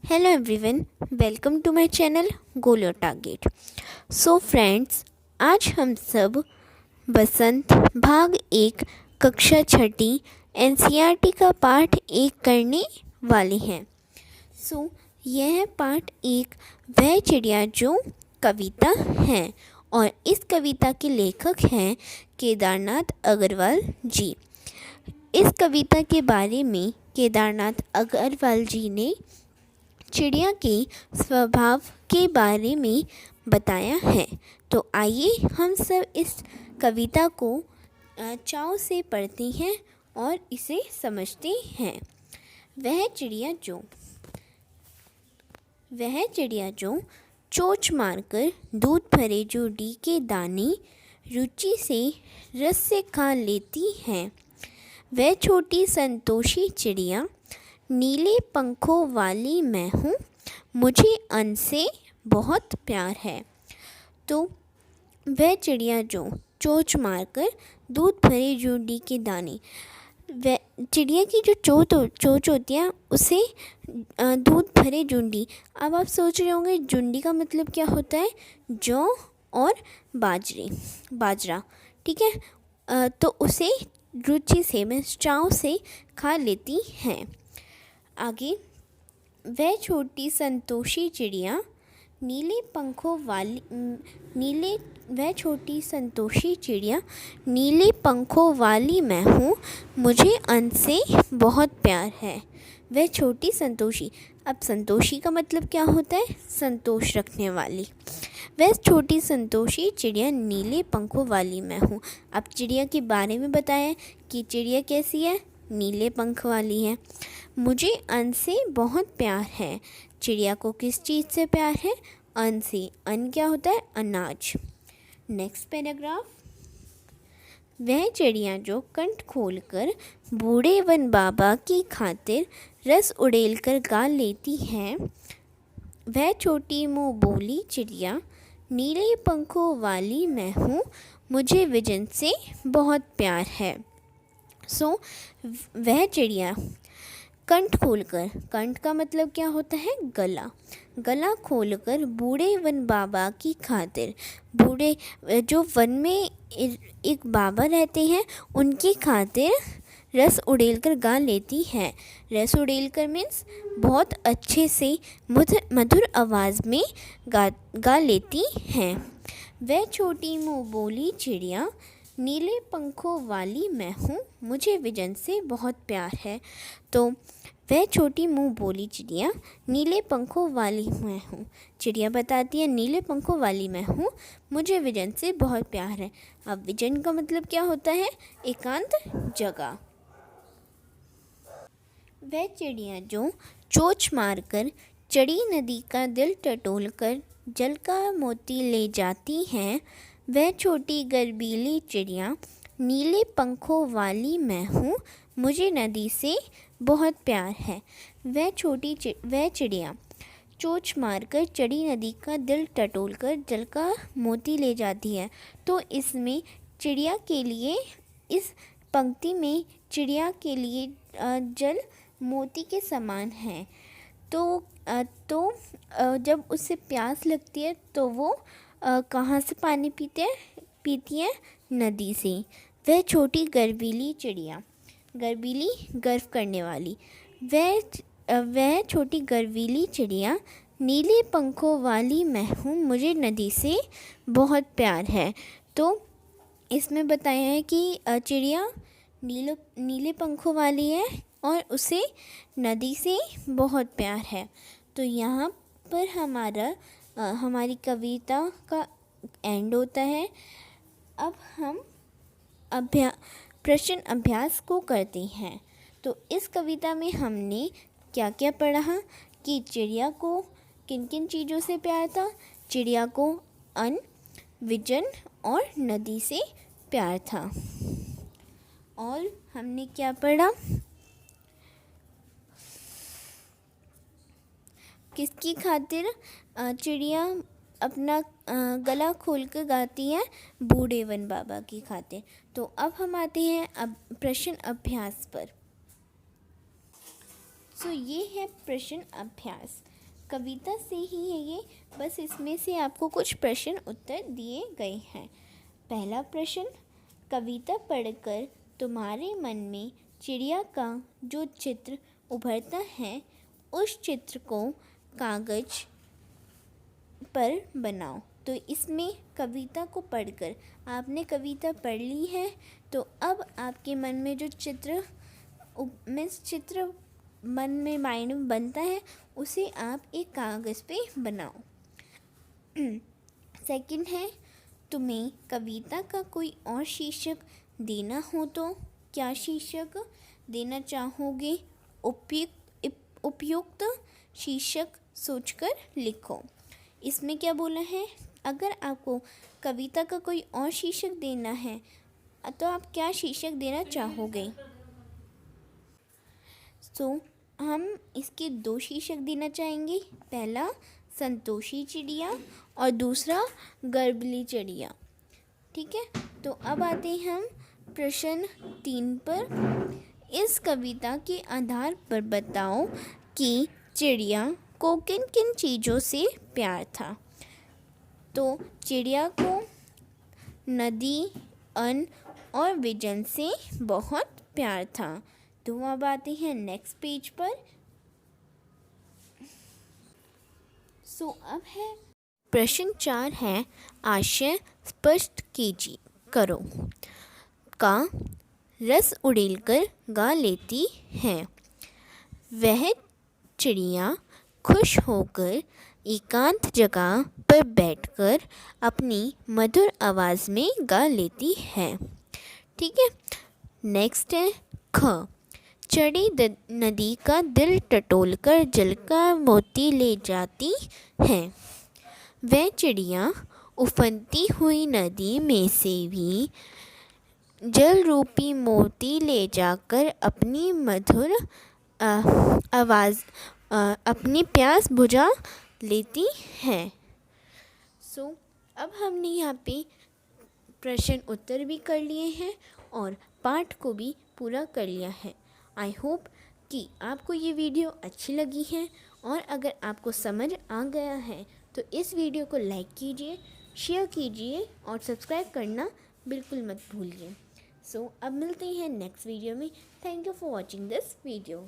Hello everyone, welcome to my channel goal your target. So friends, आज हम सब बसंत भाग 1 कक्षा छठी एनसीईआरटी का पाठ 1 करने वाले हैं। सो यह पाठ 1 वह चिड़िया जो कविता है और इस कविता के लेखक हैं केदारनाथ अग्रवाल जी। इस कविता के बारे में केदारनाथ अग्रवाल जी ने चिड़िया के स्वभाव के बारे में बताया है। तो आइए हम सब इस कविता को चाव से पढ़ते हैं और इसे समझते हैं। वह चिड़िया जो चोंच मारकर दूध भरे जोड़ी के दाने रुचि से रस से खा लेती है। वह छोटी संतोषी चिड़िया नीले पंखों वाली मैं हूँ, मुझे अन्न से बहुत प्यार है। तो वह चिड़िया जो चोंच मारकर दूध भरे जोड़ी के दाने, वह चिड़िया की जो चोंच होती है उसे दूध भरे जुंडी। अब आप सोच रहे होंगे जुंडी का मतलब क्या होता है? जौ और बाजरा, ठीक है। तो उसे रुचि से में चाव से खा लेती हैं। आगे, वह छोटी संतोषी चिड़िया वह छोटी संतोषी चिड़िया नीले पंखों वाली मैं हूँ, मुझे अन्न से बहुत प्यार है। वह छोटी संतोषी, अब संतोषी का मतलब क्या होता है? संतोष रखने वाली। वह छोटी संतोषी चिड़िया नीले पंखों वाली मैं हूँ। अब चिड़िया के बारे में बताया कि चिड़िया कैसी है? नीले पंख वाली है। मुझे अन्न से बहुत प्यार है। चिड़िया को किस चीज़ से प्यार है? अन्न से। अन्न क्या होता है? अनाज। Next paragraph. वह चिड़िया जो कंठ खोलकर बूढ़े वन बाबा की खातिर रस उड़ेल कर गा लेती है। वह छोटी मुँह बोली चिड़िया नीले पंखों वाली मैं हूँ, मुझे विजन से बहुत प्यार है। सो वह चिड़िया कंठ खोलकर, कंठ का मतलब क्या होता है? गला खोलकर बूढ़े वन बाबा की खातिर, बूढ़े जो वन में एक बाबा रहते हैं उनकी खातिर रस उड़ेल कर गा लेती है। रस उड़ेल कर मीन्स बहुत अच्छे से मधुर आवाज़ में गा लेती हैं। वह छोटी मुँह बोली चिड़िया नीले पंखों वाली मैं हूँ, मुझे विजन से बहुत प्यार है। तो वह छोटी मुँह बोली चिड़िया नीले पंखों वाली मैं हूँ। चिड़िया बताती है नीले पंखों वाली मैं हूँ, मुझे विजन से बहुत प्यार है। अब विजन का मतलब क्या होता है? एकांत जगह। वह चिड़िया जो चोंच मारकर चढ़ी नदी का दिल टटोलकर जल का मोती ले जाती है। वह छोटी गर्बीली चिड़िया नीले पंखों वाली मैं हूँ, मुझे नदी से बहुत प्यार है। वह चिड़िया चोंच मारकर चढ़ी नदी का दिल टटोलकर जल का मोती ले जाती है। तो इसमें चिड़िया के लिए, इस पंक्ति में चिड़िया के लिए जल मोती के समान है। तो जब उसे प्यास लगती है तो वो कहाँ से पानी पीती है? नदी से। वह गर्वीली चिड़िया, गर्वीली गर्व करने वाली, वह छोटी गर्वीली चिड़िया नीले पंखों वाली मैं हूँ, मुझे नदी से बहुत प्यार है। तो इसमें बताया है कि चिड़िया नीले पंखों वाली है और उसे नदी से बहुत प्यार है। तो यहाँ पर हमारी कविता का एंड होता है। अब हम प्रश्न अभ्यास को करते हैं। तो इस कविता में हमने क्या क्या पढ़ा कि चिड़िया को किन किन चीज़ों से प्यार था? चिड़िया को अन्न, विजन और नदी से प्यार था। और हमने क्या पढ़ा? किसकी खातिर चिड़िया अपना गला खोलकर गाती है? बूढ़े वन बाबा की खातिर। तो अब हम आते हैं अब प्रश्न अभ्यास पर। सो ये है प्रश्न अभ्यास। कविता से ही है ये, बस इसमें से आपको कुछ प्रश्न उत्तर दिए गए हैं। पहला प्रश्न, कविता पढ़कर तुम्हारे मन में चिड़िया का जो चित्र उभरता है उस चित्र को कागज पर बनाओ। तो इसमें कविता को पढ़कर आपने कविता पढ़ ली है, तो अब आपके मन में जो चित्र मन में माइंड में बनता है उसे आप एक कागज़ पे बनाओ। सेकंड है, तुम्हें कविता का कोई और शीर्षक देना हो तो क्या शीर्षक देना चाहोगे? उपयुक्त शीर्षक सोचकर लिखो। इसमें क्या बोला है, अगर आपको कविता का कोई और शीर्षक देना है तो आप क्या शीर्षक देना चाहोगे? तो हम इसके 2 शीर्षक देना चाहेंगे। पहला संतोषी चिड़िया और दूसरा गर्बली चिड़िया। ठीक है, तो अब आते हैं हम प्रश्न 3 पर। इस कविता के आधार पर बताओ कि चिड़िया को किन किन चीज़ों से प्यार था। तो चिड़िया को नदी, अन्न और विजन से बहुत प्यार था। तो अब आते हैं नेक्स्ट पेज पर। अब है प्रश्न 4 है, आशय स्पष्ट कीजिए करो। का रस उड़ेलकर गा लेती है। वह चिड़िया खुश होकर एकांत जगह पर बैठकर अपनी मधुर आवाज़ में गा लेती है। ठीक है, नेक्स्ट है ख, चढ़ी नदी का दिल टटोलकर जल का मोती ले जाती है। वह चिड़िया उफनती हुई नदी में से भी जल रूपी मोती ले जाकर अपनी मधुर आवाज़ अपनी प्यास बुझा लेती है। अब हमने यहाँ पे प्रश्न उत्तर भी कर लिए हैं और पाठ को भी पूरा कर लिया है। आई होप कि आपको ये वीडियो अच्छी लगी है, और अगर आपको समझ आ गया है तो इस वीडियो को लाइक कीजिए, शेयर कीजिए और सब्सक्राइब करना बिल्कुल मत भूलिए। अब मिलते हैं नेक्स्ट वीडियो में। Thank you for watching this video.